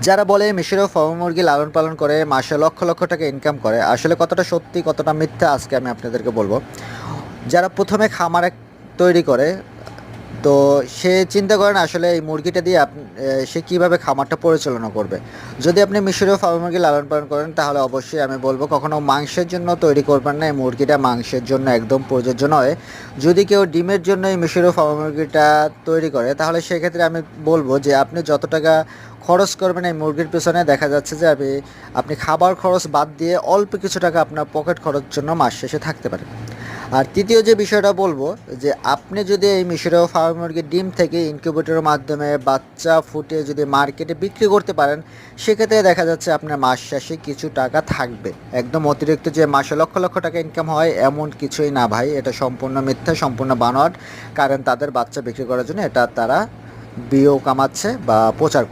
যারা বলে মিশরীয় ফার্ম মুরগি লালন পালন করে মাসে লক্ষ লক্ষ টাকা ইনকাম করে, আসলে কতটা সত্যি কতটা মিথ্যা আজকে আমি আপনাদেরকে বলবো। যারা প্রথমে খামার তৈরি করে, তো সে চিন্তা করেন আসলে এই মুরগিটা দিয়ে সে কীভাবে খামারটা পরিচালনা করবে। যদি আপনি মিশরীয় ফার্ম মুরগি লালন পালন করেন তাহলে অবশ্যই আমি বলবো কখনও মাংসের জন্য তৈরি করবেন না। এই মুরগিটা মাংসের জন্য একদম প্রযোজ্য নয়। যদি কেউ ডিমের জন্য এই মিশরীয় ফার্ম মুরগিটা তৈরি করে তাহলে সেক্ষেত্রে আমি বলবো যে আপনি যত টাকা খরচ করবেন এই মুরগির পেছনে, দেখা যাচ্ছে যে আপনি খাবার খরচ বাদ দিয়ে অল্প কিছু টাকা আপনার পকেট খরচ জন্য মাস শেষে থাকতে পারে। আর তৃতীয় যে বিষয়টা বলবো, যে আপনি যদি এই মিশরীয় ফার্ম মুরগির ডিম থেকে ইনকিউবেটরের মাধ্যমে বাচ্চা ফুটিয়ে যদি মার্কেটে বিক্রি করতে পারেন, সেক্ষেত্রে দেখা যাচ্ছে আপনার মাস শেষে কিছু টাকা থাকবে। একদম অতিরিক্ত যে মাসে লক্ষ লক্ষ টাকা ইনকাম হয় এমন কিছুই না ভাই, এটা সম্পূর্ণ মিথ্যা, সম্পূর্ণ বানোয়াট। কারণ তাদের বাচ্চা বিক্রি করার জন্য এটা তারা বিয়েও কামাচ্ছে বা প্রচার করছে।